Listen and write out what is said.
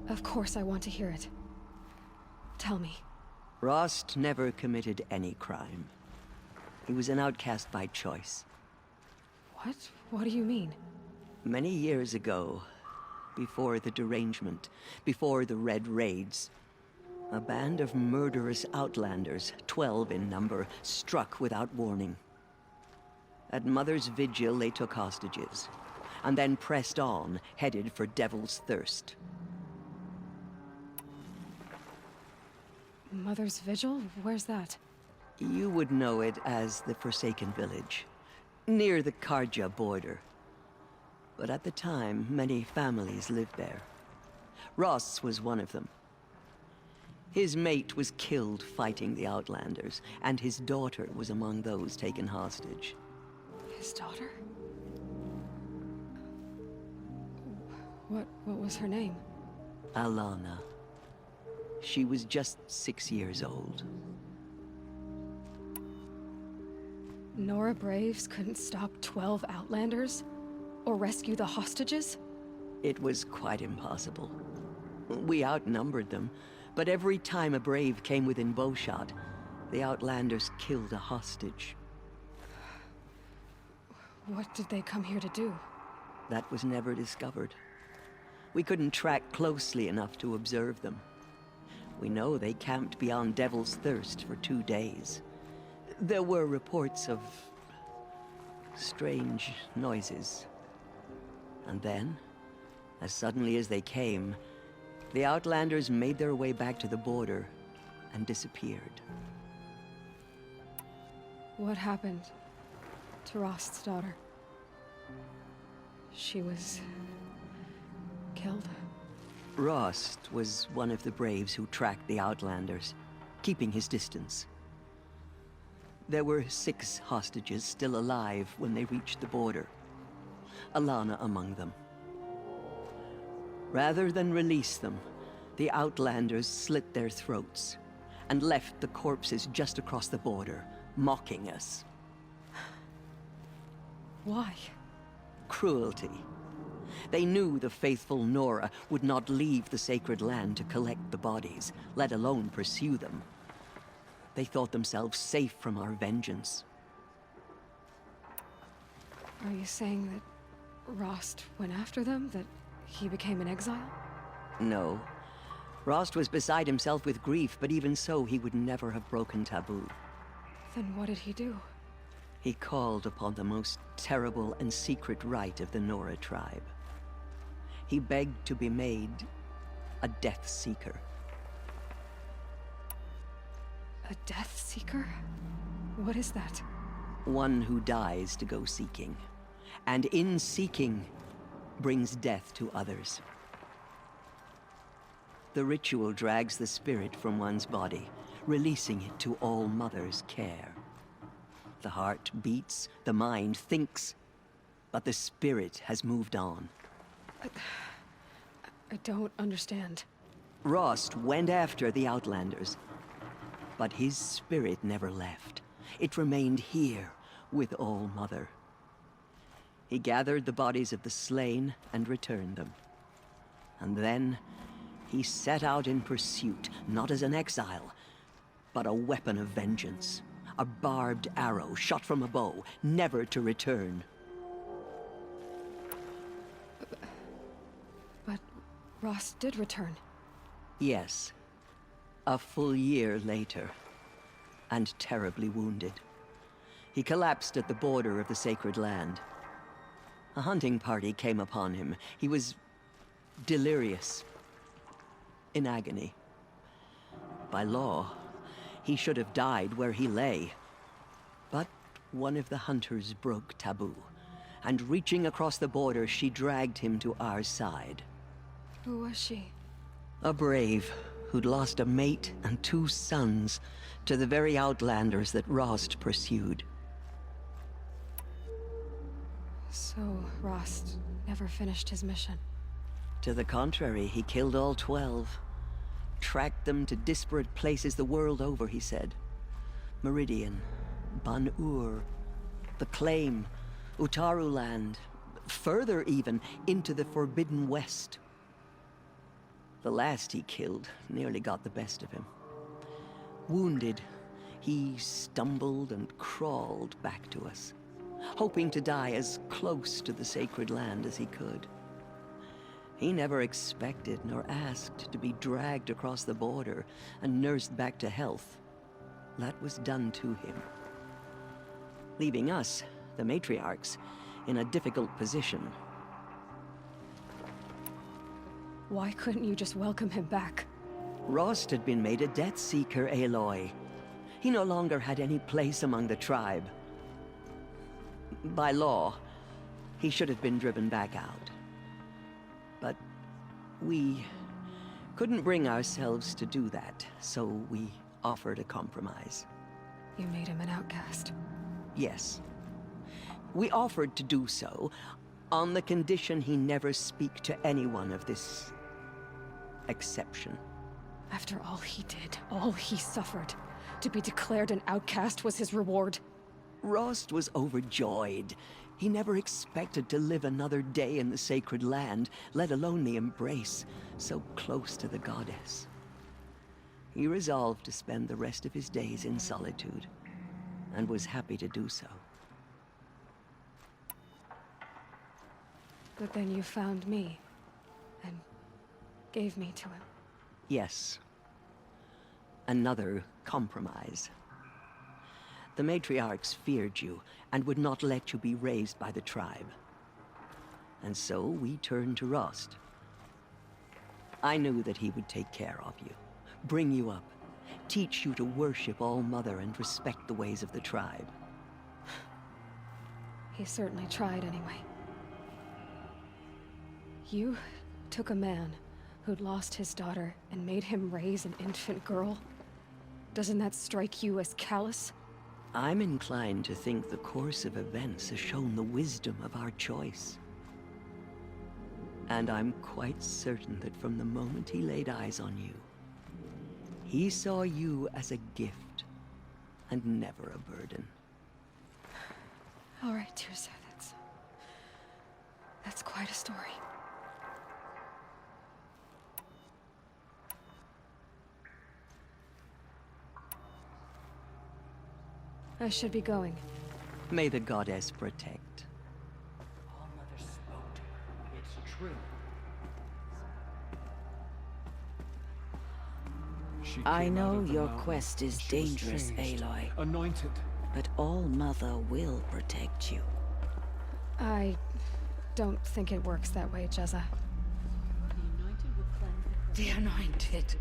Of course I want to hear it. Tell me. Rost never committed any crime. He was an outcast by choice. What? What do you mean? Many years ago, before the derangement, before the Red Raids, a band of murderous outlanders, 12 in number, struck without warning. At Mother's Vigil, they took hostages, and then pressed on, headed for Devil's Thirst. Mother's Vigil? Where's that? You would know it as the Forsaken Village, near the Carja border. But at the time, many families lived there. Ross was one of them. His mate was killed fighting the Outlanders, and his daughter was among those taken hostage. His daughter? What was her name? Alana. She was just 6 years old. Nora Braves couldn't stop 12 Outlanders? Or rescue the hostages? It was quite impossible. We outnumbered them, but every time a Brave came within bowshot, the Outlanders killed a hostage. What did they come here to do? That was never discovered. We couldn't track closely enough to observe them. We know they camped beyond Devil's Thirst for 2 days. There were reports of strange noises. And then, as suddenly as they came, the Outlanders made their way back to the border and disappeared. What happened to Rost's daughter? She was killed? Rost was one of the Braves who tracked the Outlanders, keeping his distance. There were 6 hostages still alive when they reached the border. Alana among them. Rather than release them, the Outlanders slit their throats and left the corpses just across the border, mocking us. Why? Cruelty. They knew the faithful Nora would not leave the sacred land to collect the bodies, let alone pursue them. They thought themselves safe from our vengeance. Are you saying that Rost went after them? That he became an exile? No. Rost was beside himself with grief, but even so, he would never have broken taboo. Then what did he do? He called upon the most terrible and secret rite of the Nora tribe. He begged to be made a Death Seeker. A Death Seeker? What is that? One who dies to go seeking, and in seeking, brings death to others. The ritual drags the spirit from one's body, releasing it to All Mother's care. The heart beats, the mind thinks, but the spirit has moved on. I don't understand. Rost went after the Outlanders, but his spirit never left. It remained here with All Mother. He gathered the bodies of the slain and returned them. And then, he set out in pursuit, not as an exile, but a weapon of vengeance. A barbed arrow shot from a bow, never to return. But Rost did return. Yes. A full year later. And terribly wounded. He collapsed at the border of the sacred land. A hunting party came upon him. He was delirious. In agony. By law, he should have died where he lay. But one of the hunters broke taboo, and reaching across the border, she dragged him to our side. Who was she? A brave who'd lost a mate and 2 sons to the very Outlanders that Rost pursued. So, Rost never finished his mission. To the contrary, he killed all 12. Tracked them to disparate places the world over, he said. Meridian, Ban-Ur, the Claim, Utaru Land, further even, into the Forbidden West. The last he killed nearly got the best of him. Wounded, he stumbled and crawled back to us, hoping to die as close to the sacred land as he could. He never expected nor asked to be dragged across the border and nursed back to health. That was done to him, leaving us, the matriarchs, in a difficult position. Why couldn't you just welcome him back? Rost had been made a Death Seeker, Aloy. He no longer had any place among the tribe. By law, he should have been driven back out. But we couldn't bring ourselves to do that, so we offered a compromise. You made him an outcast. Yes. We offered to do so on the condition he never speak to anyone of this exception. After all he did, all he suffered, to be declared an outcast was his reward. Rost was overjoyed. He never expected to live another day in the sacred land, let alone the embrace, so close to the goddess. He resolved to spend the rest of his days in solitude, and was happy to do so. But then you found me, and gave me to him. Yes. Another compromise. The matriarchs feared you, and would not let you be raised by the tribe. And so we turned to Rost. I knew that he would take care of you, bring you up, teach you to worship All-Mother and respect the ways of the tribe. He certainly tried anyway. You took a man who'd lost his daughter and made him raise an infant girl. Doesn't that strike you as callous? I'm inclined to think the course of events has shown the wisdom of our choice. And I'm quite certain that from the moment he laid eyes on you, he saw you as a gift, and never a burden. All right, Teersa, that's quite a story. I should be going. May the goddess protect. All-Mother spoke. It's true. I know your quest is dangerous, Aloy, Anointed. but All-Mother will protect you. I don't think it works that way, Jezza. The Anointed.